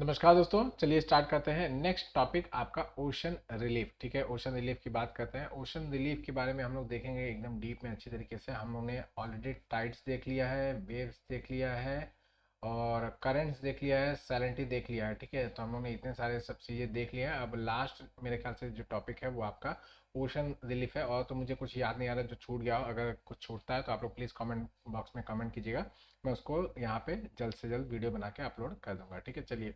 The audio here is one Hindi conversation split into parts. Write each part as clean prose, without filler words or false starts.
नमस्कार दोस्तों, चलिए स्टार्ट करते हैं। नेक्स्ट टॉपिक आपका ओशन रिलीफ। ठीक है, ओशन रिलीफ की बात करते हैं। ओशन रिलीफ के बारे में हम लोग देखेंगे एकदम डीप में अच्छी तरीके से। हम लोगों ने ऑलरेडी टाइड्स देख लिया है, वेव्स देख लिया है और करंट्स देख लिया है, सैलिनिटी देख लिया है। ठीक है, तो हम लोग ने इतने सारे सब चीज़ें देख लिया है। अब लास्ट मेरे ख्याल से जो टॉपिक है वो आपका ओशन रिलीफ है। और तो मुझे कुछ याद नहीं आ रहा जो छूट गया हो। अगर कुछ छूटता है तो आप लोग प्लीज़ कमेंट बॉक्स में कमेंट कीजिएगा। मैं उसको यहाँ पे जल्द से जल्द वीडियो बना के अपलोड कर दूंगा। ठीक है, चलिए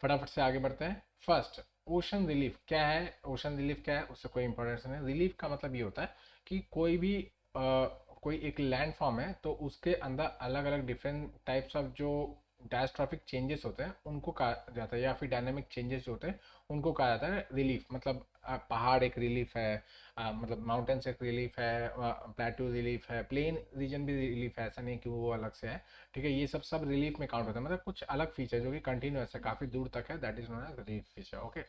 फटाफट से आगे बढ़ते हैं। फर्स्ट, ओशन रिलीफ क्या है? ओशन रिलीफ क्या है उससे कोई इंपॉर्टेंस नहीं। रिलीफ का मतलब ये होता है कि कोई भी कोई एक लैंड फॉर्म है तो उसके अंदर अलग अलग डिफरेंट टाइप्स ऑफ जो डायस्ट्रॉफिक चेंजेस होते हैं उनको कहा जाता है, या फिर डायनामिक चेंजेस जो होते हैं उनको कहा जाता है रिलीफ। मतलब पहाड़ एक रिलीफ है, मतलब माउंटेन्स एक रिलीफ है, प्लेटू रिलीफ है, प्लेन रीजन भी रिलीफ है। ऐसा नहीं कि वो अलग से है। ठीक है, ये सब सब रिलीफ में काउंट होता है। मतलब कुछ अलग फीचर जो कि कंटिन्यूअस है, काफी दूर तक है, that is known as relief feature. Okay,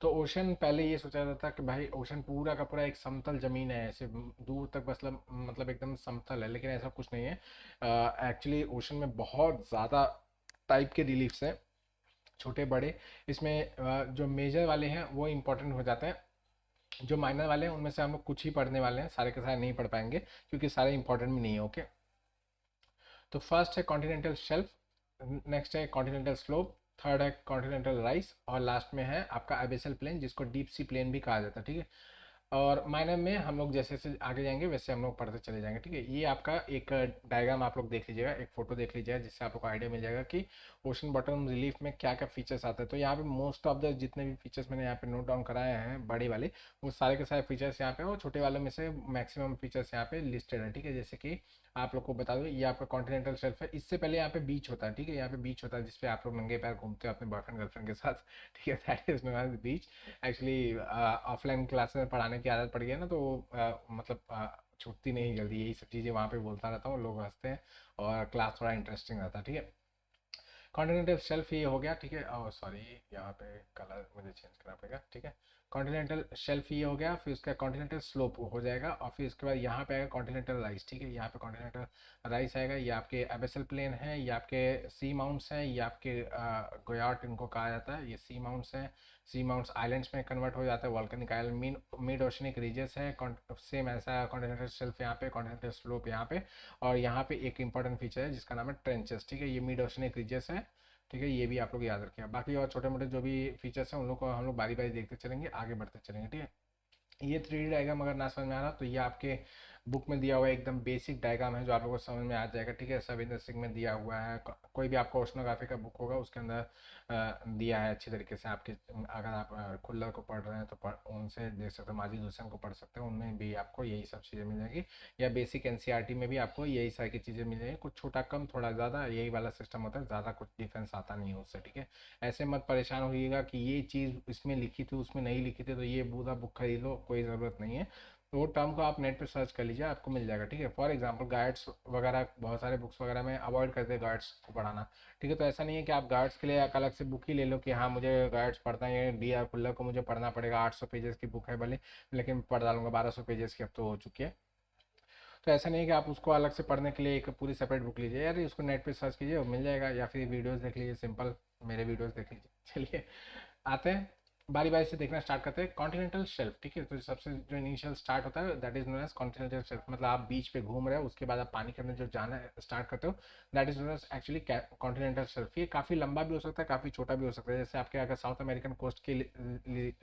तो ओशन पहले ये सोचा जाता था कि भाई ओशन पूरा का पूरा एक समतल जमीन है, ऐसे दूर तक बस मतलब एकदम समतल है, लेकिन ऐसा कुछ नहीं है। एक्चुअली ओशन में बहुत ज़्यादा टाइप के रिलीफ्स हैं, छोटे बड़े। इसमें जो मेजर वाले हैं वो इंपॉर्टेंट हो जाते हैं। जो माइनर वाले हैं उनमें से हम लोग कुछ ही पढ़ने वाले हैं, सारे के सारे नहीं पढ़ पाएंगे क्योंकि सारे इंपॉर्टेंट भी नहीं है। ओके, तो फर्स्ट है कॉन्टिनेंटल शेल्फ, नेक्स्ट है कॉन्टिनेंटल स्लोप, थर्ड है कॉन्टिनेंटल राइस और लास्ट में है आपका एबेसल प्लेन जिसको डीप सी प्लेन भी कहा जाता है। ठीक है, और माइनर में हम लोग जैसे जैसे आगे जाएंगे वैसे हम लोग पढ़ते चले जाएंगे। ठीक है, ये आपका एक डायग्राम आप लोग देख लीजिएगा, एक फोटो देख लीजिएगा, जिससे आप लोग को आइडिया मिल जाएगा कि ओशन बॉटम रिलीफ में क्या क्या फीचर्स आते हैं। तो यहाँ पे मोस्ट ऑफ द जितने भी फीचर्स मैंने यहाँ पे नोट डाउन कराए हैं बड़े वाले, वो सारे के सारे फीचर्स यहाँ पे, और छोटे वालों में से मैक्सिमम फीचर्स यहाँ पे लिस्टेड है। ठीक है, जैसे कि आप लोग को बता दो, ये आपका कॉन्टिनेंटल शेल्फ है। इससे पहले यहाँ पे बीच होता है। ठीक है, यहाँ पे बीच होता है जिसपे आप लोग नंगे पैर घूमते हो अपने बॉयफ्रेंड गर्लफ्रेंड के साथ। ठीक है, that is known as beach. Actually offline classes में पढ़ाने की आदत पड़ गई है ना, तो मतलब छूटती नहीं जल्दी। यही सब चीज़ें वहाँ पे बोलता रहता हूँ, लोग हंसते हैं और क्लास थोड़ा इंटरेस्टिंग रहता है। ठीक है, कॉन्टिनेंटल शेल्फ ये हो गया। ठीक है, और सॉरी यहाँ पे कलर मुझे चेंज करना पड़ेगा। ठीक है, कॉन्टिनेंटल शेल्फ ये हो गया, फिर उसका कॉन्टिनेंटल स्लोप हो जाएगा, और फिर उसके बाद यहाँ पे आएगा कॉन्टिनेंटल राइस। ठीक है, यहाँ पे कॉन्टिनेंटल राइस आएगा। ये आपके एबेसल प्लेन है, ये आपके सी माउंट्स हैं, ये आपके गोयाट इनको कहा जाता है, ये सी माउंट्स हैं। सी माउंट्स आइलैंड्स में कन्वर्ट हो जाता है, volcanic island mean mid oceanic ridges है। सेम ऐसा कॉन्टिनेंटल शेल्फ यहाँ पे, कॉन्टिनेंटल स्लोप यहाँ पे, और यहाँ पे एक इंपॉर्टेंट फीचर है जिसका नाम है ट्रेंचेस। ठीक है, ये मिड ओशनिक रीजस है। ठीक है, ये भी आप लोग याद रखिए। बाकी और छोटे मोटे जो भी फीचर्स हैं उन लोग को हम लोग बारी बारी देखते चलेंगे, आगे बढ़ते चलेंगे। ठीक है, ये 3D डायग्राम अगर ना समझ में आ रहा तो ये आपके बुक में दिया हुआ है, एकदम बेसिक डायग्राम है जो आप लोगों को समझ में आ जाएगा। ठीक है, सविंदर सिंह में दिया हुआ है, कोई भी आपका ओशनोग्राफी का बुक होगा उसके अंदर दिया है अच्छी तरीके से। आपके अगर आप खुल्लर को पढ़ रहे हैं तो उनसे देख सकते हो, माजिद हुसैन को पढ़ सकते हो, उनमें भी आपको यही सब चीज़ें मिल जाएगी। या बेसिक एनसीईआरटी में भी आपको यही सारी चीज़ें मिल जाएगी, कुछ छोटा कम थोड़ा ज़्यादा यही वाला सिस्टम होता है, ज़्यादा कुछ डिफरेंस आता नहीं है उससे। ठीक है, ऐसे मत परेशान होइएगा कि ये चीज़ इसमें लिखी थी उसमें नहीं लिखी थी तो ये पूरा बुक खरीद लो, कोई ज़रूरत नहीं है। तो वो टर्म को आप नेट पे सर्च कर लीजिए, आपको मिल जाएगा। ठीक है, फॉर एग्जांपल गाइड्स वगैरह बहुत सारे बुक्स वगैरह में अवॉइड करते हैं गाइड्स को पढ़ाना। ठीक है, तो ऐसा नहीं है कि आप गाइड्स के लिए एक अलग से बुक ही ले लो कि हाँ मुझे गाइड्स पढ़ना है, डी आर खुल्लर को मुझे पढ़ना पड़ेगा। 800 पेजेस की बुक है भले, लेकिन पढ़ डालूंगा, 1200 पेजेस की अब तो हो चुकी है। तो ऐसा नहीं है कि आप उसको अलग से पढ़ने के लिए एक पूरी सेपरेट बुक लीजिए यार, उसको नेट पे सर्च कीजिए और मिल जाएगा, या फिर वीडियोस देख लीजिए, सिंपल मेरे वीडियोस देख लीजिए। चलिए आते हैं, बारी बारी से देखना स्टार्ट करते हैं। Continental shelf. ठीक है, तो सबसे जो इनिशियल स्टार्ट होता है that is known as continental shelf. मतलब आप बीच पे घूम रहे हो, उसके बाद आप पानी के अंदर जो जाना स्टार्ट करते हो, that is known as actually continental shelf. ये काफ़ी लंबा भी हो सकता है, काफ़ी छोटा भी हो सकता है। जैसे आपके अगर साउथ अमेरिकन कोस्ट के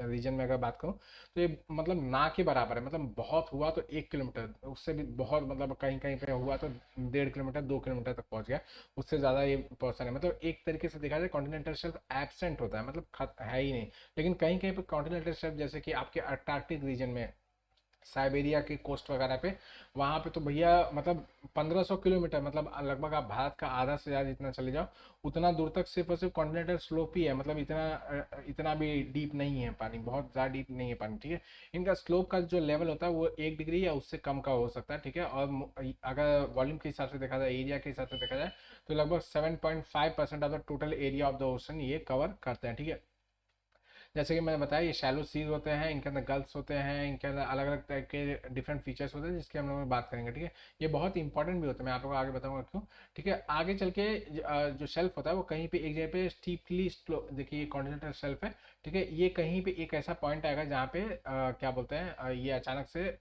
रीजन में अगर बात करूँ तो ये मतलब ना के बराबर है। मतलब बहुत हुआ तो 1 किलोमीटर, उससे भी बहुत मतलब कहीं कहीं पे हुआ तो 1.5 किलोमीटर 2 किलोमीटर तक पहुंच गया, उससे ज़्यादा ये पर्सन है। मतलब एक तरीके से देखा जाए कॉन्टिनेंटल शेल्फ एब्सेंट होता है, मतलब है ही नहीं। लेकिन कहीं कहीं पे कॉन्टिनेंटल शेल्फ जैसे कि आपके अंटार्कटिक रीजन में, साइबेरिया के कोस्ट वगैरह पे, वहाँ पे तो भैया मतलब 1500 किलोमीटर, मतलब लगभग आप भारत का आधा से ज़्यादा जितना चले जाओ उतना दूर तक सिर्फ और सिर्फ कॉन्टिनेंटल स्लोप ही है। मतलब इतना भी डीप नहीं है पानी, बहुत ज़्यादा डीप नहीं है पानी। ठीक है, इनका स्लोप का जो लेवल होता है वो 1 डिग्री या उससे कम का हो सकता है। ठीक है, और अगर वॉल्यूम के हिसाब से देखा जाए, एरिया के हिसाब से देखा जाए, तो लगभग 7.5% of the total area of the ocean ये कवर करते हैं। ठीक है, जैसे कि मैंने बताया ये शैलो सीज होते हैं, इनके अंदर गल्फ्स होते हैं, इनके अंदर अलग अलग टाइप के डिफरेंट फीचर्स होते हैं जिसके हम लोग बात करेंगे, ठीक है। ये बहुत इंपॉर्टेंट भी होते हैं, मैं आप लोगों को आगे बताऊंगा क्यों, ठीक है। आगे चल के जो शेल्फ होता है वो कहीं पे एक जगह पे स्टीपली स्लो, देखिए ये कॉन्टिनेंटल शेल्फ है, ठीक है। ये कहीं पे एक ऐसा पॉइंट आएगा जहाँ पे क्या बोलते हैं ये अचानक से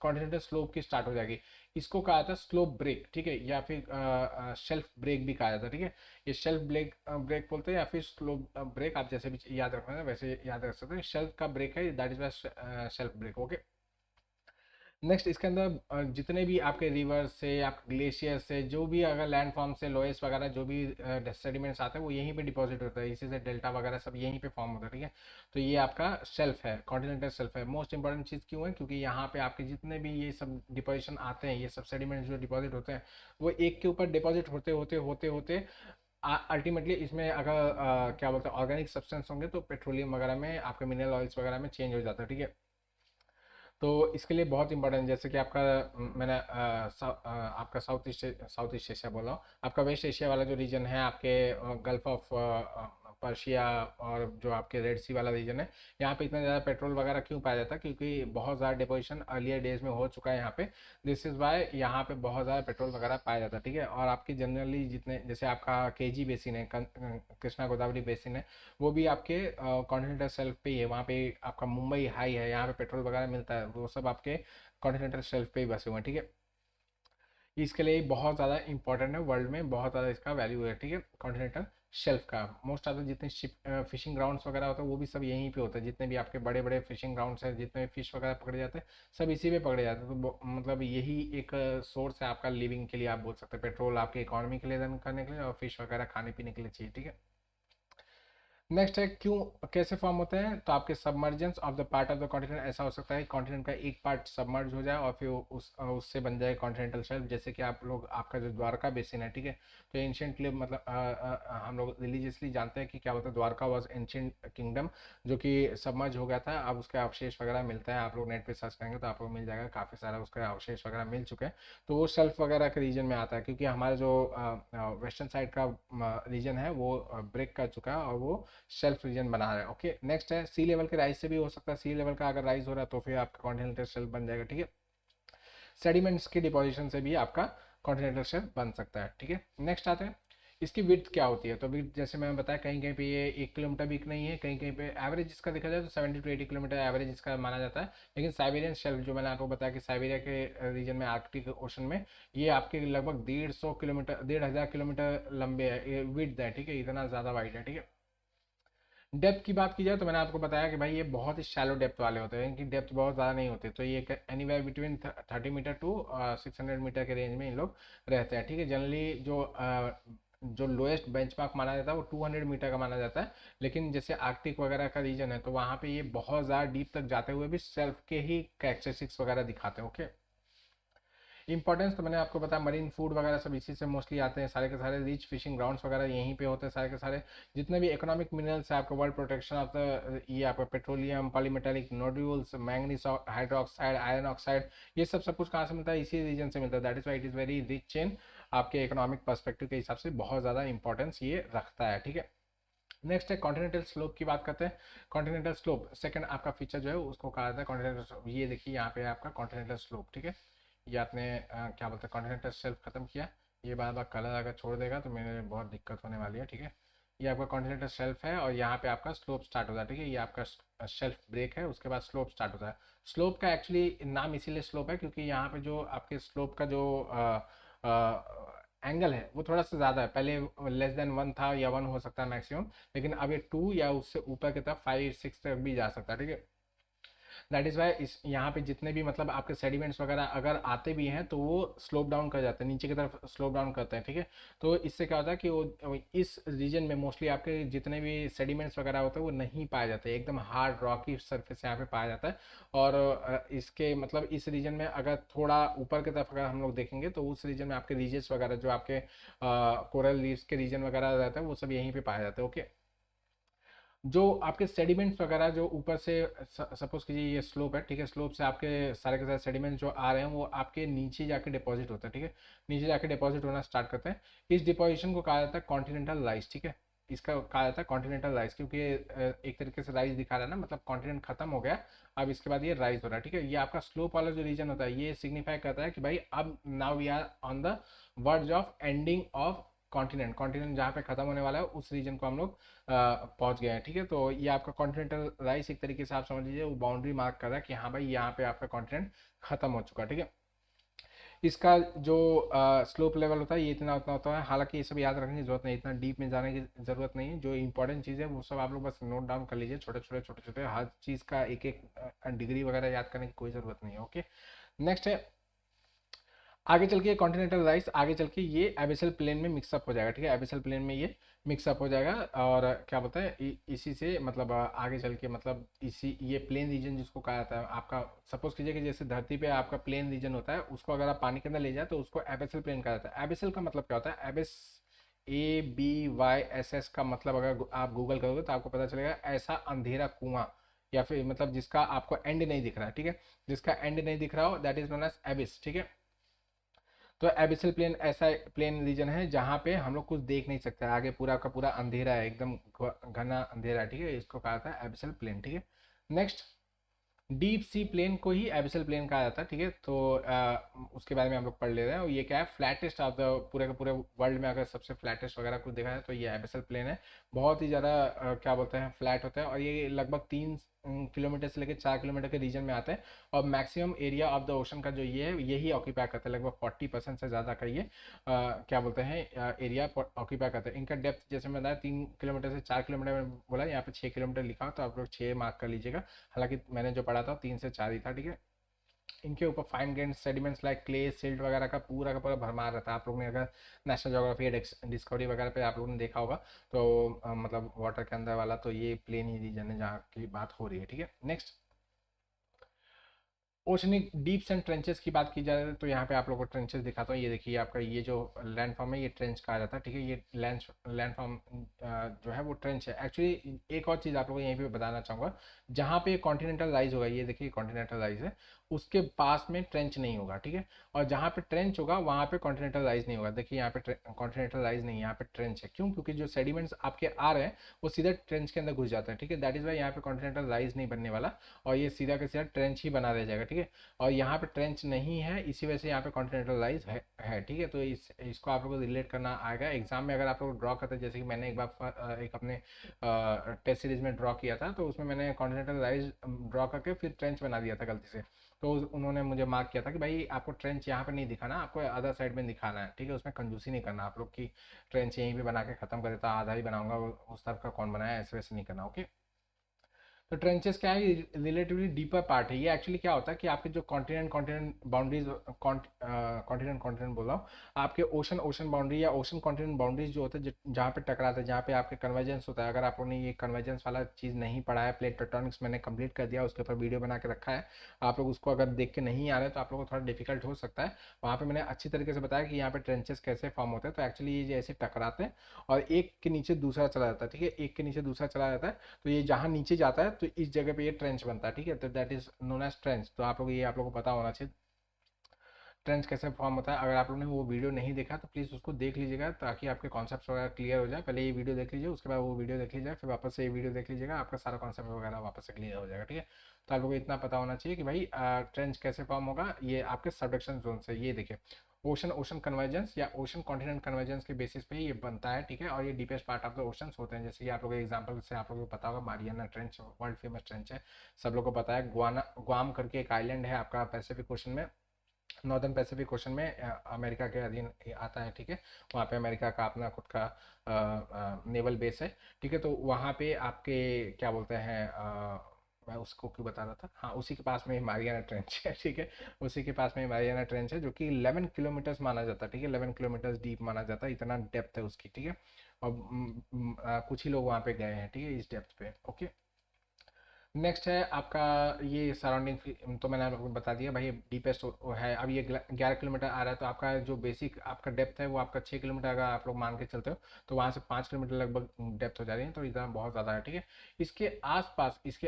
कॉन्टिनेंटल स्लोप की स्टार्ट हो जाएगी। इसको कहा जाता है स्लोप ब्रेक, ठीक है, या फिर शेल्फ ब्रेक भी कहा जाता है, ठीक है। ये शेल्फ ब्रेक ब्रेक बोलते हैं या फिर स्लोप ब्रेक, आप जैसे भी याद रखना है वैसे याद रख सकते हैं। शेल्फ का ब्रेक है, that is why shelf break, okay. Next इसके अंदर जितने भी आपके रिवर से, आप ग्लेशियर से, जो भी अगर लैंड फॉर्म से लोएस वगैरह जो भी सेडिमेंट्स आते हैं वो यहीं पे डिपॉजिट होता है, इसी से डेल्टा वगैरह सब यहीं पे फॉर्म होता है, ठीक है। तो ये आपका शेल्फ है, कॉन्टिनेंटल शेल्फ है। मोस्ट इंपॉर्टेंट चीज़ क्यों है, क्योंकि यहाँ पे आपके जितने भी ये सब डिपोजिशन आते हैं, ये सब सेडिमेंट्स जो डिपॉजिट होते हैं वो एक के ऊपर डिपॉजिट होते होते होते होते अल्टीमेटली इसमें अगर क्या बोलते हैं ऑर्गेनिक सब्सटेंस होंगे तो पेट्रोलियम वगैरह में, आपके मिनरल ऑयल्स वगैरह में चेंज हो जाता है, ठीक है। तो इसके लिए बहुत इंपॉर्टेंट, जैसे कि आपका मैंने आपका साउथ ईस्ट एशिया बोल रहा हूँ, आपका वेस्ट एशिया वाला जो रीजन है, आपके गल्फ ऑफ पर्शिया और जो आपके रेड सी वाला रीजन है, यहाँ पे इतना ज़्यादा पेट्रोल वगैरह क्यों पाया जाता है, क्योंकि बहुत ज़्यादा डिपोजिशन अर्लियर डेज में हो चुका है यहाँ पे। दिस इज़ वाई यहाँ पे बहुत ज़्यादा पेट्रोल वगैरह पाया जाता है, ठीक है। और आपकी जनरली जितने, जैसे आपका केजी बेसिन है, कृष्णा गोदावरी बेसिन है, वो भी आपके कॉन्टिनेंटल शेल्फ पे ही है। वहाँ पे आपका मुंबई हाई है, यहाँ पे पेट्रोल वगैरह मिलता है, वो सब आपके कॉन्टिनेंटल शेल्फ पे ही बसे हुए हैं, ठीक है। इसके लिए बहुत ज़्यादा इंपॉर्टेंट है, वर्ल्ड में बहुत ज़्यादा इसका वैल्यू है, ठीक है, कॉन्टिनेंटल शेल्फ का। मोस्ट ऑफ द जितने शिप फिशिंग ग्राउंड्स वगैरह होते हैं वो भी सब यहीं पे होता है, जितने भी आपके बड़े बड़े फिशिंग ग्राउंड्स हैं, जितने फिश वगैरह पकड़े जाते हैं सब इसी पे पकड़े जाते हैं। तो मतलब यही एक सोर्स है आपका लिविंग के लिए, आप बोल सकते हैं। पेट्रोल आपके इकोनॉमी के लिए रन करने के लिए और फिश वगैरह खाने पीने के लिए चाहिए, ठीक है। नेक्स्ट है क्यों कैसे फॉर्म होते हैं, तो आपके submergence of the part of the continent, ऐसा हो सकता है कॉन्टिनेंट का एक पार्ट सबमर्ज हो जाए और फिर उससे बन जाए कॉन्टिनेंटल शेल्फ। जैसे कि आप लोग, आपका जो द्वारका बेसिन है, ठीक है, तो एंशियंटली मतलब हम लोग रिलीजियसली जानते हैं कि क्या बोलते हैं, द्वारका वॉज एंशियंट किंगडम जो कि सबमर्ज हो गया था। अब उसके अवशेष वगैरह मिलता है, आप लोग नेट पे सर्च करेंगे तो आपको मिल जाएगा, काफ़ी सारा उसका अवशेष वगैरह मिल चुके हैं। तो वो शेल्फ वगैरह के रीजन में आता है, क्योंकि हमारा जो वेस्टर्न साइड का रीजन है वो ब्रेक कर चुका है और वो शेल्फ रीजन बना रहा है, ओके। नेक्स्ट है सी लेवल के राइज से भी हो सकता है, सी लेवल का अगर राइज हो रहा है तो फिर आपका कॉन्टिनेंटल शेल्फ बन जाएगा, ठीक है। सेडिमेंट्स के डिपोजिशन से भी आपका कॉन्टिनेंटल शेल्फ बन सकता है, ठीक है। नेक्स्ट आते हैं इसकी विड्थ क्या होती है, तो विड्थ जैसे मैंने बताया कहीं कहीं पे ये 1 किलोमीटर भी नहीं है, कहीं कहीं पे एवरेज इसका देखा जाए तो 70 to 80 किलोमीटर एवरेज इसका माना जाता है। लेकिन साइबेरियन शेल्फ जो मैंने आपको बताया कि साइबेरिया के रीजन में, आर्कटिक ओशन में, ये आपके लगभग 150 किलोमीटर, 1500 किलोमीटर लंबे है, विड्थ है, ठीक है, इतना ज़्यादा वाइड है, ठीक है। डेप्थ की बात की जाए तो मैंने आपको बताया कि भाई ये बहुत ही शैलो डेप्थ वाले होते हैं, इनकी डेप्थ बहुत ज़्यादा नहीं होती, तो ये anywhere between 30 metre to 600 metre के रेंज में इन लोग रहते हैं, ठीक है। जनरली जो लोएस्ट बेंचमार्क माना जाता है वो 200 मीटर का माना जाता है। लेकिन जैसे आर्कटिक वगैरह का रीजन है तो वहाँ पे ये बहुत ज़्यादा डीप तक जाते हुए भी सेल्फ के ही कैरेक्टरिस्टिक्स वगैरह दिखाते हैं, ओके। इंपॉर्टेंस तो मैंने आपको बताया, मरीन फूड वगैरह सब इसी से मोस्टली आते हैं, सारे के सारे रिच फिशिंग ग्राउंड्स वगैरह यहीं पे होते हैं, सारे के सारे जितने भी इकोनॉमिक मिनरल्स है आपका, वर्ल्ड प्रोटेक्शन ऑफ द, ये आपका petroleum, polymetallic nodules, manganese hydroxide, iron oxide, ये सब कुछ कहाँ से मिलता है, इसी रीजन से मिलता है। That is why it is very rich chain, आपके इकोनॉमिक पर्सपेक्टिव के हिसाब से बहुत ज़्यादा इंपॉर्टेंस ये रखता है, ठीक है। नेक्स्ट है कॉन्टिनेंटल स्लोप की बात करते हैं। कॉन्टिनेंटल स्लोप सेकंड आपका फीचर जो है उसको कहा जाता है कॉन्टिनेंटल स्लोप। ये देखिए यहाँ पे आपका कॉन्टिनेंटल स्लोप, ठीक है। ये आपने क्या बोलते हैं कॉन्टिनेंटल शेल्फ खत्म किया, ये बार बार कलर अगर छोड़ देगा तो मेरे बहुत दिक्कत होने वाली है, ठीक है। ये आपका कॉन्टिनेंटल शेल्फ है और यहाँ पे आपका स्लोप स्टार्ट होता है, ठीक है। ये आपका शेल्फ ब्रेक है, उसके बाद स्लोप स्टार्ट होता है। स्लोप का एक्चुअली नाम इसीलिए स्लोप है क्योंकि यहाँ पे जो आपके स्लोप का जो एंगल है वो थोड़ा सा ज़्यादा है। पहले <1 था या 1 हो सकता है मैक्सिमम, लेकिन अब ये 2 या उससे ऊपर की तरफ 5 6 तक भी जा सकता है, ठीक है। दैट इज़ वाई इस यहाँ पे जितने भी मतलब आपके सेडिमेंट्स वगैरह अगर आते भी हैं तो वो स्लोप डाउन कर जाते हैं, नीचे की तरफ स्लोप डाउन करते हैं, ठीक है। तो इससे क्या होता है कि वो इस रीजन में मोस्टली आपके जितने भी सेडिमेंट्स वगैरह होते हैं वो नहीं पाए जाते, एकदम हार्ड रॉकी सरफेस यहाँ पे पाया जाता है। और इसके मतलब इस रीजन में अगर थोड़ा ऊपर की तरफ अगर हम लोग देखेंगे तो उस रीजन में आपके रीजेस वगैरह जो आपके कोरल रीफ्स के रीजन वगैरह रहता है वो सब यहीं पे पाया जाता है, ओके। जो आपके सेडिमेंट्स वगैरह जो ऊपर से, सपोज कीजिए ये स्लोप है, ठीक है, स्लोप से आपके सारे के सारे सेडिमेंट्स जो आ रहे हैं वो आपके नीचे जाके डिपॉजिट होता है, ठीक है, नीचे जाके डिपॉजिट होना स्टार्ट करते हैं। इस डिपॉजिशन को कहा जाता है कॉन्टिनेंटल राइज, ठीक है। इसका कहा जाता है कॉन्टिनेंटल राइज, क्योंकि ये एक तरीके से राइज दिखा रहा है ना, मतलब कॉन्टिनेंट खत्म हो गया, अब इसके बाद ये राइज हो रहा है, ठीक है। ये आपका स्लोप वाला जो रीजन होता है ये सिग्निफाई करता है कि भाई अब now we are on the verge of ending of continent, continent जहाँ पे खत्म होने वाला है उस रीजन को हम लोग पहुंच गए हैं, ठीक है। तो ये आपका कॉन्टिनेंटल राइज एक तरीके से आप समझ लीजिए वो बाउंड्री मार्क कर रहा है कि हाँ भाई यहाँ पे आपका कॉन्टिनेंट खत्म हो चुका है, ठीक है। इसका जो स्लोप लेवल होता है ये इतना उतना होता है, हालांकि ये सब याद रखने की जरूरत नहीं, इतना डीप में जाने की जरूरत नहीं है। जो इंपॉर्टेंट चीज़ है वो सब आप लोग बस नोट डाउन कर लीजिए, छोटे छोटे छोटे छोटे, हर चीज़ का एक एक डिग्री वगैरह याद करने की कोई ज़रूरत नहीं है, ओके। नेक्स्ट है, आगे चल के कॉन्टिनेंटल राइस आगे चल के ये एबिसल प्लेन में मिक्सअप हो जाएगा, ठीक है। एबिसल प्लेन में ये मिक्सअप हो जाएगा, और क्या बोलते हैं इसी से मतलब आगे चल के मतलब इसी ये प्लेन रीजन जिसको कहा जाता है आपका, सपोज कीजिए कि जैसे धरती पे आपका प्लेन रीजन होता है, उसको अगर आप पानी के अंदर ले जाए तो उसको एबिसल प्लेन कहा जाता है। एबिसल का मतलब क्या होता है, एबिस ABYSS का मतलब अगर आप गूगल करोगे तो आपको पता चलेगा ऐसा अंधेरा कुआं, या फिर मतलब जिसका आपको एंड नहीं दिख रहा है, ठीक है, जिसका एंड नहीं दिख रहा हो that is known as abyss, ठीक है। तो एबिसल प्लेन ऐसा प्लेन रीजन है जहाँ पे हम लोग कुछ देख नहीं सकते, आगे पूरा का पूरा अंधेरा है, एकदम घना अंधेरा है, ठीक है, इसको कहा था एबिसल प्लेन, ठीक है। नेक्स्ट, डीप सी प्लेन को ही एबिसल प्लेन कहा जाता है, ठीक है। तो उसके बारे में हम लोग पढ़ ले रहे हैं, और ये क्या है, फ्लैटेस्ट ऑफ द पूरे के पूरे वर्ल्ड में अगर सबसे फ्लैटेस्ट वगैरह कुछ देखा जाए तो ये एबिसल प्लेन है। बहुत ही ज़्यादा क्या बोलते हैं फ्लैट होता है, और ये लगभग 3 किलोमीटर से लेकर 4 किलोमीटर के रीजन में आता है, और maximum area of the ocean का जो ये है यही ऑक्यूपाई करता है, लगभग 40% से ज़्यादा का ये क्या बोलते हैं एरिया ऑक्यूपाई करता है। इनका डेप्थ जैसे मैं बताया 3 किलोमीटर से 4 किलोमीटर में बोला, यहाँ पे 6 किलोमीटर लिखा हो तो आप लोग 6 मार्क कर लीजिएगा, हालांकि मैंने जो पढ़ा था 3 से 4 ही था, ठीक है। इनके ऊपर fine grain sediments like clay silt वगैरह का पूरा भरमार रहता है। आप लोग ने अगर नेशनल ज्योग्राफी या डिस्कवरी वगैरह पे आप लोगों ने देखा होगा तो मतलब वाटर के अंदर वाला तो ये प्लेन ही रीजन है जहाँ की बात हो रही है, ठीक है। Next, oceanic deeps and trenches की बात की जाए तो यहाँ पे आप लोगों को ट्रेंचेस दिखाता हूँ। ये देखिए आपका ये जो लैंडफॉर्म है ये ट्रेंच कहा जाता है, ठीक है। ये लैंडफॉर्म जो है वो ट्रेंच है। एक्चुअली एक और चीज़ आप लोगों को यहीं पे बताना चाहूँगा, जहाँ पे कॉन्टिनेंटल राइज होगा, ये देखिए कॉन्टिनेंटल राइज है, उसके पास में ट्रेंच नहीं होगा, ठीक है। और जहाँ पे ट्रेंच होगा वहाँ पे कॉन्टिनेंटल राइज नहीं होगा। देखिए यहाँ पे कॉन्टिनेंटल राइज नहीं है, यहाँ पे ट्रेंच है। क्यों? क्योंकि जो सेडिमेंट्स आपके आ रहे हैं वो सीधा ट्रेंच के अंदर घुस जाते हैं, ठीक है। दैट इज वाई यहाँ पे कॉन्टिनेंटल राइज नहीं बनने वाला, और ये सीधा के सीधा ट्रेंच ही बना रह जाएगा, ठीक है। और यहाँ पे ट्रेंच नहीं है, इसी वजह से यहाँ पे कॉन्टिनेंटल राइज है, ठीक है। तो इसको आप लोग को रिलेट करना आएगा एग्जाम में, अगर आप लोग ड्रॉ करते हैं, जैसे कि मैंने एक बार एक अपने टेस्ट सीरीज में ड्रॉ किया था, तो उसमें मैंने कॉन्टिनेंटल राइज ड्रॉ करके फिर ट्रेंच बना दिया था गलती से, तो उन्होंने मुझे मार्क किया था कि भाई आपको ट्रेंच यहाँ पे नहीं दिखाना, आपको अदर साइड में दिखाना है, ठीक है। उसमें कंजूसी नहीं करना आप लोग की ट्रेंच यहीं पे बना के खत्म कर देता, आधा ही बनाऊंगा उस तरफ का कौन बनाया, ऐसे वैसे नहीं करना, ओके। तो ट्रेंचेस क्या है, रिलेटिवली डीपर पार्ट है। ये एक्चुअली क्या होता है कि आपके जो continent continent boundaries, continent continent बोल रहा हूँ, आपके ओशन ओशन बाउंड्री या ओशन कॉन्टिनेंट बाउंड्रीज जो होते हैं जहाँ पे टकराते हैं, जहाँ पे आपके कन्वर्जेंस होता है। अगर आप लोगों ने ये कन्वर्जेंस वाला चीज़ नहीं पढ़ा है, प्लेट टेक्टोनिक्स मैंने कंप्लीट कर दिया, उसके ऊपर वीडियो बना के रखा है, आप लोग उसको अगर देख के नहीं आ रहे तो आप लोगों को थोड़ा डिफिकल्ट हो सकता है। वहाँ पे मैंने अच्छी तरीके से बताया कि यहाँ पे ट्रेंचेस कैसे फॉर्म होते हैं। तो एक्चुअली ये जैसे टकराते हैं और एक के नीचे दूसरा चला जाता है, ठीक है, एक के नीचे दूसरा चला जाता है, तो ये जहाँ नीचे जाता है तो इस जगह पे ये ट्रेंच बनता है, ठीक है। तो that is known as trench. तो आप लोग ये आप लोगों को पता होना चाहिए ट्रेंच कैसे फॉर्म होता है। अगर आप लोगों ने वो वीडियो नहीं देखा तो प्लीज़ उसको देख लीजिएगा, ताकि आपके कॉन्सेप्ट वगैरह क्लियर हो जाए। पहले ये वीडियो देख लीजिए, उसके बाद वो वीडियो देख लीजिए, फिर वापस से ये वीडियो देख लीजिएगा, आपका सारा कॉन्सेप्ट वगैरह वापस से क्लियर हो जाएगा, ठीक है। तो आप लोगों को इतना पता होना चाहिए कि भाई ट्रेंच कैसे फॉर्म होगा, ये आपके सबडक्शन जोन से। ये देखिए ओशन ओशन कन्वर्जेंस या ओशन कॉन्टिनेंट कन्वर्जेंस के बेसिस पे ये बनता है, ठीक है। और ये deepest part of the oceans होते हैं, जैसे कि आप लोगों के एग्जांपल से आप लोगों को पता होगा Mariana trench world famous trench है, सब लोगों को पता है। ग्वाम करके एक आइलैंड है आपका पैसिफिक ओशन में, नॉर्दर्न पैसिफिक ओशन में, अमेरिका के अधीन आता है, ठीक है। वहाँ पे अमेरिका का अपना खुद का नेवल बेस है, ठीक है। तो वहाँ पे आपके क्या बोलते हैं मैं उसको क्यों बता रहा था, हाँ, उसी के पास में मारियाना ट्रेंच है, ठीक है। उसी के पास में मारियाना ट्रेंच है जो कि 11 किलोमीटर्स माना जाता है, ठीक है। 11 किलोमीटर्स डीप माना जाता है, इतना डेप्थ है उसकी, ठीक है। और कुछ ही लोग वहाँ पे गए हैं, ठीक है, इस डेप्थ पे, ओके। नेक्स्ट है आपका ये सराउंडिंग, तो मैंने आपको बता दिया भाई, डीपेस्ट है। अब ये 11 किलोमीटर आ रहा है, तो आपका जो बेसिक आपका डेप्थ है वो आपका 6 किलोमीटर अगर आप लोग मान के चलते हो, तो वहाँ से 5 किलोमीटर लगभग डेप्थ हो जा रही है, तो इतना बहुत ज़्यादा है, ठीक है। इसके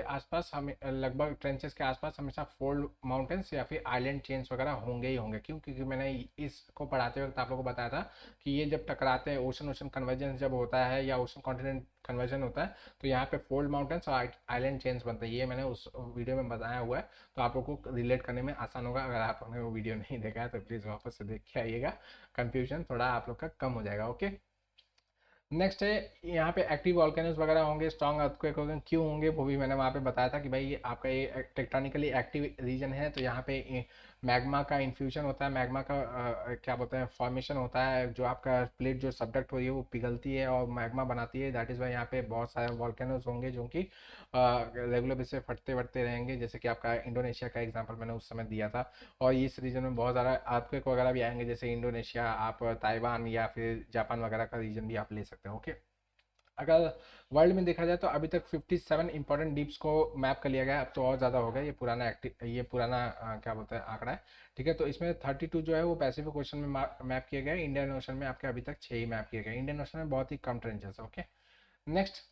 आसपास हमें लगभग ट्रेंचेस के आसपास हमेशा फोल्ड माउंटेन्स या फिर आइलैंड चेन्स वगैरह होंगे ही होंगे। क्यों? क्योंकि मैंने इसको पढ़ाते वक्त आप लोगों को बताया था कि ये जब टकराते हैं, ओशन ओशन कन्वर्जेंस जब होता है या ओशन कॉन्टिनेंट कन्वर्जन होता है, तो यहाँ पे फोल्ड माउंटेन्स और आइलैंड चेन्स बनते हैं। ये मैंने उस वीडियो में बताया हुआ है, तो आप लोग को रिलेट करने में आसान होगा। अगर आप लोगों ने वो वीडियो नहीं देखा है तो प्लीज़ वापस से देख के आइएगा, कन्फ्यूजन थोड़ा आप लोग का कम हो जाएगा। ओके। नेक्स्ट है, यहाँ पे एक्टिव वॉल्केनोज वगैरह होंगे, स्ट्रॉन्ग अर्थक्वेक होंगे। क्यों होंगे वो भी मैंने वहाँ पे बताया था कि भाई ये आपका ये टेक्टोनिकली एक्टिव रीजन है, तो यहाँ पे मैग्मा का इन्फ्यूजन होता है, मैग्मा का क्या बोलते हैं, फॉर्मेशन होता है, जो आपका प्लेट जो सब्डक्ट हो रही है वो पिघलती है और मैग्मा बनाती है। दैट इज़ वाई यहाँ पे बहुत सारे वॉल्केनोज होंगे जो कि रेगुलर बेस पे फटते फटते रहेंगे, जैसे कि आपका इंडोनेशिया का एग्जाम्पल मैंने उस समय दिया था। और इस रीजन में बहुत ज़्यादा अर्थक्वेक वगैरह भी आएंगे, जैसे इंडोनेशिया, आप ताइवान या फिर जापान वगैरह का रीजन भी आप ले सकते हो। ओके। अगर वर्ल्ड में देखा जाए तो अभी तक 57 इंपॉर्टेंट डीप्स को मैप कर लिया गया है। अब तो और ज़्यादा हो गया, ये पुराना क्या बोलते हैं आंकड़ा है, ठीक है। तो इसमें 32 जो है वो पैसिफिक ओशन में मैप किए गए। इंडियन ओशन में आपके अभी तक 6 ही मैप किए गए। इंडियन ओशन में बहुत ही कम ट्रेंचेस है। Okay. Next,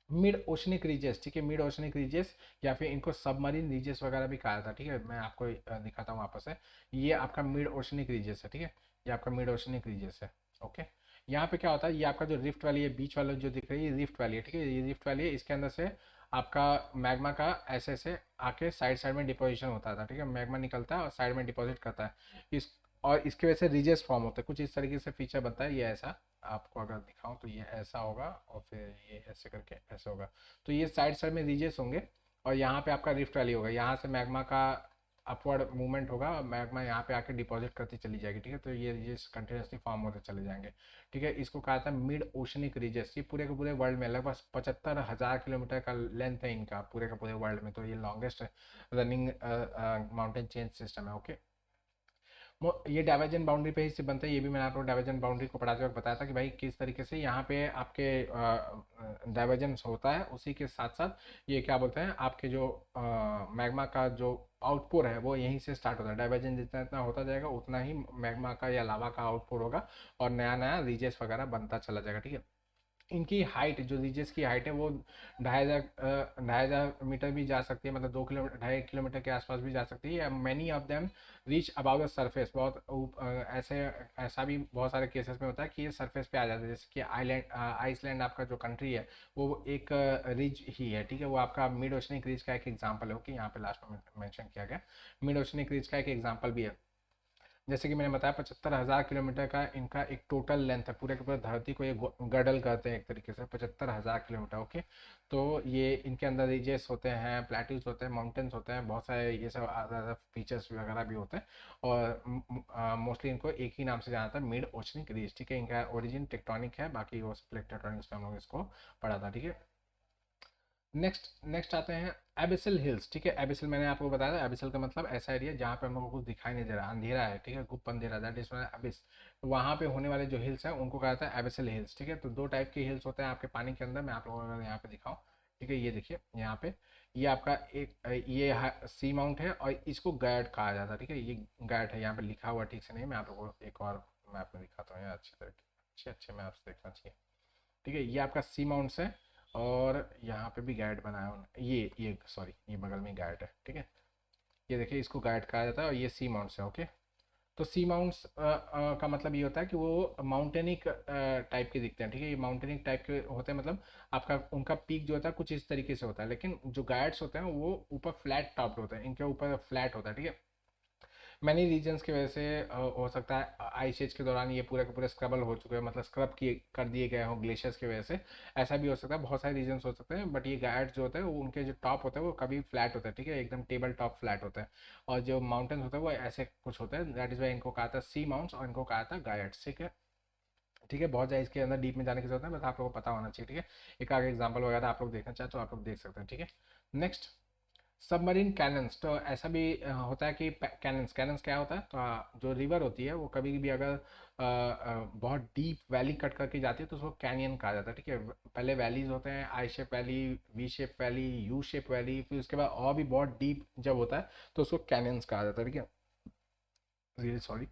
mid oceanic ridges, ठीक है। मिड ओशनिक रीजेस या फिर इनको सबमरीन रीजेस वगैरह भी कहा था, ठीक है। मैं आपको दिखाता हूँ वापस से। ये आपका मिड ओशनिक रीजेस है, ठीक है। ये आपका मिड ओशनिक रीजेस है। ओके। यहाँ पे क्या होता है, ये आपका जो रिफ्ट वैली है, बीच वाला जो दिख रही है, ये रिफ्ट वैली है, ठीक है। ये रिफ्ट वैली है, इसके अंदर से आपका मैग्मा का ऐसे ऐसे आके साइड साइड में डिपोजिशन होता था, ठीक है। मैग्मा निकलता है और साइड में डिपॉजिट करता है इस, और इसके वजह से रिजेस फॉर्म होते हैं। कुछ इस तरीके से फीचर बनता है। ये ऐसा आपको अगर दिखाऊं तो ये ऐसा होगा, और फिर ये ऐसे करके ऐसे होगा। तो ये साइड साइड में रीजेस होंगे, और यहाँ पे आपका रिफ्ट वैली होगा। यहाँ से मैग्मा का अपवर्ड मूवमेंट होगा और मैग्मा यहाँ पे आके डिपॉजिट करती चली जाएगी, ठीक है। तो ये रीजेस कंटिन्यूसली फॉर्म होते चले जाएंगे, ठीक है। इसको कहा था मिड ओशनिक रीजेस। ये पूरे के पूरे वर्ल्ड में लगभग 75,000 किलोमीटर का लेंथ है इनका, पूरे के पूरे वर्ल्ड में। तो ये longest running mountain chain system है। ओके। ये डाइवर्जेंट बाउंड्री पे ही से बनता है। ये भी मैंने आपको डाइवर्जेंट बाउंड्री को पढ़ाते वक्त बताया था कि भाई किस तरीके से यहाँ पे आपके डाइवर्जेंस होता है। उसी के साथ साथ ये क्या बोलते हैं, आपके जो मैग्मा का जो आउटपुट है वो यहीं से स्टार्ट होता है। डाइवर्जेंस जितना इतना होता जाएगा उतना ही मैग्मा का या लावा का आउटपुट होगा, और नया नया रीजेस वगैरह बनता चला जाएगा, ठीक है। इनकी हाइट, जो रीजेस की हाइट है वो 2,500 मीटर भी जा सकती है, मतलब 2 किलोमीटर 2.5 किलोमीटर के आसपास भी जा सकती है। Many of them reach about the surface. ऐसे ऐसा भी बहुत सारे केसेस में होता है कि ये सरफेस पे आ जाता है। जैसे कि आइसलैंड आपका जो कंट्री है वो एक रिज ही है, ठीक है। वो आपका मिड ओशनिक रिज का एक एग्जाम्पल है। ओके। यहाँ पे लास्ट में मेंशन किया गया, मिड ओशनिक रिज का एक एग्जाम्पल भी है। जैसे कि मैंने बताया 75,000 किलोमीटर का इनका एक टोटल लेंथ है। पूरे के पूरे धरती को ये गडल करते हैं एक तरीके से, 75,000 किलोमीटर। ओके। तो ये इनके अंदर रिजेस होते हैं, प्लेट्यूज होते हैं, माउंटेन्स होते हैं, बहुत सारे ये सब अलग फीचर्स वगैरह भी होते हैं। और मोस्टली इनको एक ही नाम से जाना था, मिड ओशनिक रीज, ठीक है। इनका ओरिजिन टेक्टोनिक है, बाकी वो प्लेट टेक्टोनिक्स में हम लोग इसको पढ़ा था, ठीक है। नेक्स्ट नेक्स्ट आते हैं एबिसल हिल्स, ठीक है। एबिसल मैंने आपको बताया था, एबिसल का मतलब ऐसा एरिया जहाँ पे हम लोगों को कुछ दिखाई नहीं दे रहा, अंधेरा है, ठीक है, गुप्त अंधेरा, दैट इज एबिस। तो वहाँ पे होने वाले जो हिल्स हैं उनको कहा था एबिसल हिल्स, ठीक है। तो दो टाइप के हिल्स होते हैं आपके पानी के अंदर। मैं आप लोगों को अगर यहाँ पे दिखाऊँ, ठीक है, ये देखिए यहाँ पे, ये आपका एक ये सी माउंट है और इसको गैड कहा जाता है, ठीक है। ये गैड है, यहाँ पे लिखा हुआ ठीक से नहीं, मैं आप लोगों को एक और मैप में दिखाता हूँ यार, अच्छी तरह अच्छे अच्छे मैप्स देखना चाहिए, ठीक है। ये आपका सी माउंट्स है, और यहाँ पे भी गाइड बनाया उन्होंने, ये सॉरी ये बगल में गाइड है, ठीक है। ये देखिए इसको गाइड कहा जाता है, और ये सी माउंट्स है। ओके। तो सी माउंट्स का मतलब ये होता है कि वो माउंटेनिक टाइप के दिखते हैं, ठीक है। ये माउंटेनिक टाइप के होते हैं, मतलब आपका उनका पीक जो होता है कुछ इस तरीके से होता है। लेकिन जो गाइड्स होते हैं वो ऊपर फ्लैट टॉप्ड होते हैं, इनके ऊपर फ्लैट होता है, ठीक है। मैनी रीजन्स की वजह से हो सकता है आइस एज के दौरान ये पूरे के पूरे स्क्रबल हो चुके हैं, मतलब स्क्रब किए कर दिए गए हों ग्लेशियर्स की वजह से। ऐसा भी हो सकता है, बहुत सारे रीजन्स हो सकते हैं। बट ये गाइड्स जो होते हैं वो उनके जो टॉप होते हैं वो कभी फ्लैट होते हैं, ठीक है, एकदम टेबल टॉप फ्लैट होते हैं। और जो माउंटेन्स होते हैं वो ऐसे कुछ होते हैं। दैट इज वाई इनको कहा था सी माउंट्स, और इनको कहा था गाइड्स, ठीक है। ठीक है, बहुत ज़्यादा इसके अंदर डीप में जाने की जरूरत है, बस आप लोगों को पता होना चाहिए, ठीक है। एक आगे एग्जाम्पल वगैरह आप लोग देखना चाहें तो आप लोग देख सकते हैं, ठीक है। नेक्स्ट, सबमरीन कैनन्स, तो ऐसा भी होता है कि कैनन्स, कैनन्स क्या होता है, तो जो रिवर होती है वो कभी भी अगर बहुत डीप वैली कट करके जाती है तो उसको कैनियन कहा जाता है, ठीक है। पहले वैलीज होते हैं, I shape valley, V shape valley, U shape valley, फिर उसके बाद और भी बहुत डीप जब होता है तो उसको कैनियंस कहा जाता है, ठीक है। Really sorry.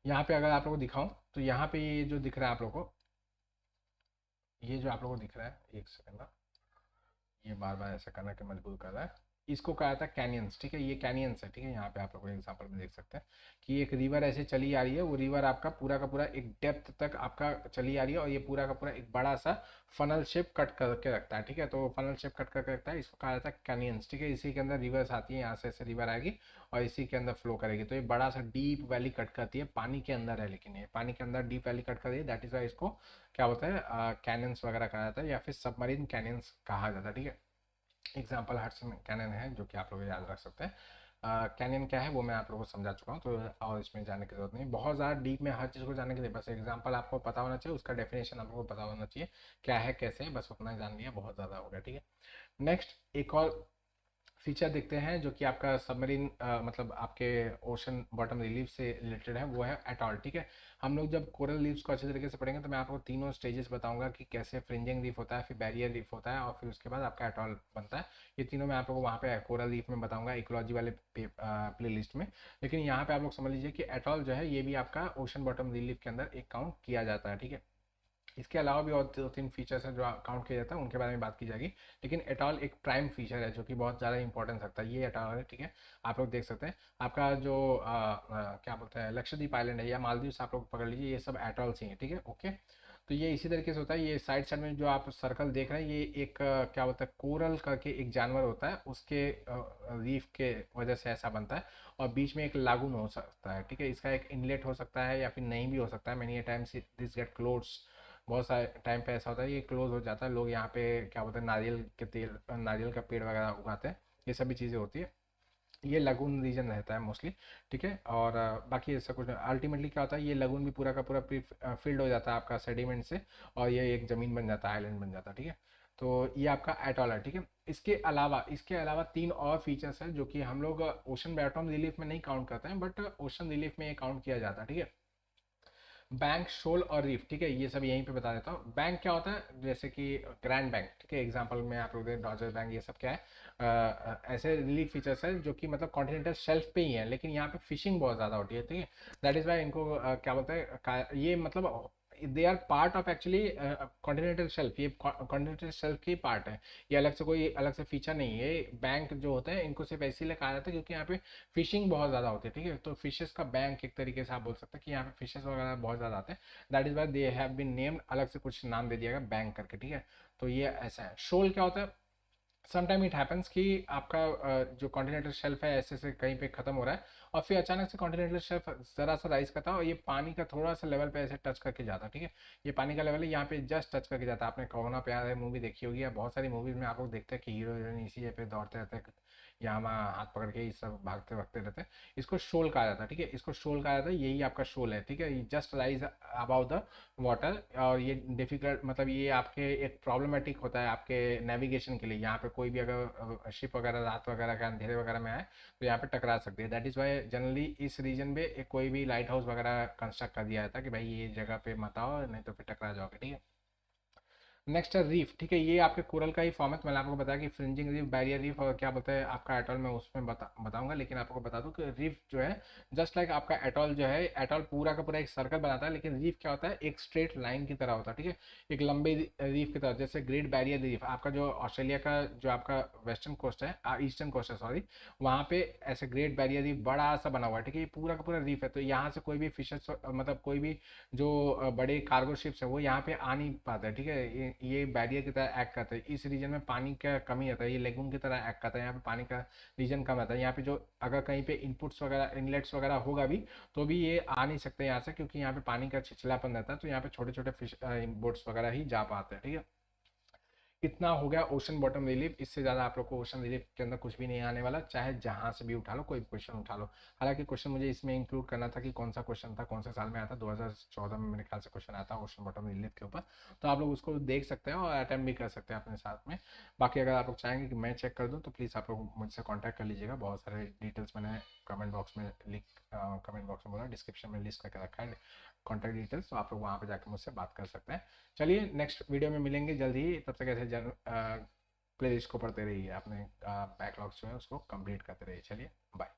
यहाँ पे अगर आप लोगों को दिखाऊं तो यहाँ पे ये जो दिख रहा है आप लोगों को, ये जो आप लोगों को दिख रहा है, एक सेकंड ना, ये बार बार ऐसा करना के मजबूर कर रहा है, इसको कहा था कैनियंस, ठीक है। ये कैनियंस है, ठीक है। यहाँ पे आप लोग एग्जांपल में देख सकते हैं कि एक रिवर ऐसे चली आ रही है, वो रिवर आपका पूरा का पूरा एक डेप्थ तक आपका चली आ रही है, और ये पूरा का पूरा एक बड़ा सा फनल शेप कट करके रखता है, ठीक है। तो फनल शेप कट करके रखता है, इसको कहा जाता है कैनियंस, ठीक है। इसी के अंदर रिवर्स आती है, यहाँ से ऐसे रिवर आएगी और इसी के अंदर फ्लो करेगी, तो ये बड़ा सा डीप वैली कट करती है, पानी के अंदर है, लेकिन ये पानी के अंदर डीप वैली कट कर रही है, दैट इज वाई इसको क्या बोलते हैं, कैनियंस वगैरह कहा जाता है, या फिर सबमरीन कैनियंस कहा जाता है, ठीक है। एग्जाम्पल हडसन कैनन है जो कि आप लोग याद रख सकते हैं। कैनियन क्या है वो मैं आप लोगों को समझा चुका हूँ, तो और इसमें जाने की जरूरत नहीं, बहुत ज़्यादा डीप में हर चीज़ को जानने के लिए बस एग्जाम्पल आपको पता होना चाहिए, उसका डेफिनेशन आप लोगों को पता होना चाहिए क्या है कैसे है, बस उतना ही जान लिया बहुत ज़्यादा हो गया, ठीक है। नेक्स्ट एक और फीचर देखते हैं जो कि आपका सबमरीन मतलब आपके ओशन बॉटम रिलीफ से रिलेटेड है, वो है एटॉल, ठीक है। हम लोग जब कोरल रीफ्स को अच्छे तरीके से पढ़ेंगे तो मैं आपको तीनों स्टेजेस बताऊंगा कि कैसे फ्रिंजिंग रीफ होता है, फिर बैरियर रीफ होता है, और फिर उसके बाद आपका एटॉल बनता है। ये तीनों मैं आप लोगों को वहाँ पे कोरल रीफ में बताऊंगा इकोलॉजी वाले प्ले लिस्ट में। लेकिन यहाँ पे आप लोग समझ लीजिए कि एटॉल जो है ये भी आपका ओशन बॉटम रिलीफ के अंदर एक काउंट किया जाता है, ठीक है। इसके अलावा भी और दो तीन फीचर्स हैं जो काउंट किया जाता है, उनके बारे में बात की जाएगी। लेकिन एटॉल एक प्राइम फीचर है जो कि बहुत ज़्यादा इंपॉर्टेंस रखता है, ये एटॉल है, ठीक है। आप लोग देख सकते हैं आपका जो क्या बोलते हैं लक्षद्वीप आइलैंड है या मालदीव आप लोग पकड़ लीजिए, ये सब एटॉल्स ही हैं, ठीक है, ओके। तो ये इसी तरीके से होता है, ये साइड साइड में जो आप सर्कल देख रहे हैं ये एक क्या बोलता है कोरल करके एक जानवर होता है, उसके रीफ के वजह से ऐसा बनता है, और बीच में एक लागून हो सकता है, ठीक है। इसका एक इनलेट हो सकता है या फिर नहीं भी हो सकता है, many a times this get close, बहुत सारे टाइम पे ऐसा होता है ये क्लोज हो जाता है, लोग यहाँ पे क्या बोलते हैं नारियल के तेल, नारियल का पेड़ वगैरह उगाते हैं, ये सभी चीज़ें होती है। ये लगून रीजन रहता है मोस्टली, ठीक है। और बाकी ऐसा कुछ अल्टीमेटली क्या होता है, ये लगून भी पूरा का पूरा फिल्ड हो जाता है आपका सेडिमेंट से, और ये एक ज़मीन बन जाता है, आइलैंड बन जाता है, ठीक है। तो ये आपका एटॉल है, ठीक है। इसके अलावा तीन और फीचर्स हैं जो कि हम लोग ओशन बॉटम रिलीफ में नहीं काउंट करते हैं, बट ओशन रिलीफ में ये काउंट किया जाता है, ठीक है। बैंक, शोल और रीफ, ठीक है, ये सब यहीं पे बता देता हूँ। बैंक क्या होता है, जैसे कि ग्रैंड बैंक, ठीक है, एग्जांपल में आप लोग देखें डॉजर बैंक, ये सब क्या है, ऐसे रिलीफ फीचर्स है जो कि मतलब कॉन्टिनेंटल शेल्फ पे ही है, लेकिन यहाँ पे फिशिंग बहुत ज़्यादा होती है, ठीक है। दैट इज़ वाई इनको क्या बोलते हैं ये मतलब they are part of actually continental shelf, ये कॉन्टिनेंटल शेल्फ की पार्ट है, ये अलग से कोई अलग से फीचर नहीं है। ये बैंक जो होते हैं इनको सिर्फ इसीलिए कहा जाता है क्योंकि यहाँ पे फिशिंग बहुत ज़्यादा होती है, ठीक है। तो फिशेस का बैंक एक तरीके से आप बोल सकते हैं कि यहाँ पे फिशेस वगैरह बहुत ज़्यादा आते हैं, that is why they have been named, अलग से कुछ नाम दे दिया गया बैंक करके, ठीक है। तो ये ऐसा है। शोल क्या होता है, समटाइम इट हैपन्स कि आपका जो कॉन्टिनेंटल शेल्फ है ऐसे से कहीं पे ख़त्म हो रहा है, और फिर अचानक से कॉन्टिनेंटल शेल्फ ज़रा सा राइज करता है और ये पानी का थोड़ा सा लेवल पे ऐसे टच करके जाता है, ठीक है। ये पानी का लेवल है यहाँ पे जस्ट टच करके जाता है। आपने कहो ना प्यार है मूवी देखी होगी, या बहुत सारी मूवीज में आप लोग देखते हैं कि हीरो हीरोइन इसी पे दौड़ते रहते हैं, यहाँ वहाँ हाथ पकड़ के ये सब भागते भागते रहते हैं, इसको शोल कहा जाता है, ठीक है। इसको शोल कहा जाता है, यही आपका शोल है, ठीक है। ये just rise about the water, और ये डिफिकल्ट मतलब ये आपके एक प्रॉब्लमेटिक होता है आपके नेविगेशन के लिए, यहाँ पे कोई भी अगर शिप वगैरह रात वगैरह का अंधेरे वगैरह में आए तो यहाँ पे टकरा सकती है, दैट इज़ वाई जनरली इस रीजन में एक कोई भी लाइट हाउस वगैरह कंस्ट्रक्ट कर दिया जाता है कि भाई ये जगह पे मत आओ नहीं तो फिर टकरा जाओगे, ठीक है। नेक्स्ट है रीफ, ठीक है। ये आपके कोरल का ही फॉर्म है, तो मैंने आपको बताया कि फ्रिंजिंग रीफ, बैरियर रीफ और क्या बोलते हैं आपका एटॉल, में उसमें बताऊंगा, लेकिन आपको बता दूं कि रीफ जो है जस्ट लाइक आपका एटॉल जो है, एटॉल पूरा का पूरा एक सर्कल बनाता है, लेकिन रीफ क्या होता है एक स्ट्रेट लाइन की तरह होता है, ठीक है। एक लंबे रीफ की तरह, जैसे ग्रेट बैरियर रीफ आपका जो ऑस्ट्रेलिया का जो आपका वेस्टर्न कोस्ट है, ईस्टर्न कोस्ट है सॉरी, वहाँ पे ऐसे ग्रेट बैरियर रीफ बड़ा सा बना हुआ है, ठीक है। ये पूरा का पूरा रीफ है, तो यहाँ से कोई भी फिशेस मतलब कोई भी जो बड़े कार्गो शिप्स है वो यहाँ पे आ नहीं पाता है, ठीक है। ये बैरियर की तरह एक्ट करता है, इस रीजन में पानी का कमी आता है, ये लेगून की तरह एक्ट करता है, यहाँ पे पानी का रीजन कम आता है, यहाँ पे जो अगर कहीं पे इनपुट्स वगैरह इनलेट्स वगैरह होगा भी तो भी ये आ नहीं सकते यहाँ से, क्योंकि यहाँ पे पानी का छिछलापन रहता है, तो यहाँ पे छोटे छोटे फिश बोट्स वगैरह ही जा पाते हैं, ठीक है। इतना हो गया ओशन बॉटम रिलीफ। इससे ज़्यादा आप लोग को ओशन रिलीफ के अंदर कुछ भी नहीं आने वाला, चाहे जहाँ से भी उठा लो, कोई क्वेश्चन उठा लो। हालांकि क्वेश्चन मुझे इसमें इंक्लूड करना था कि कौन सा क्वेश्चन था, कौन से साल में आया था। 2014 में मेरे ख्याल से क्वेश्चन आया था ओशन बॉटम रिलीफ के ऊपर। तो आप लोग उसको देख सकते हैं और अटैम्प्ट भी कर सकते हैं अपने साथ में। बाकी अगर आप लोग चाहेंगे कि मैं चेक कर दूँ तो प्लीज़ आप लोग मुझसे कॉन्टैक्ट कर लीजिएगा। बहुत सारे डिटेल्स मैंने कमेंट बॉक्स में कमेंट बॉक्स में बोला, डिस्क्रिप्शन में लिस्ट करके रखा है कॉन्टैक्ट डिटेल्स, तो आप लोग वहाँ पे जाकर मुझसे बात कर सकते हैं। चलिए नेक्स्ट वीडियो में मिलेंगे जल्द ही, तब तक ऐसे प्ले लिस्ट को पढ़ते रहिए, अपने बैकलॉग्स जो है उसको कंप्लीट करते रहिए। चलिए बाय।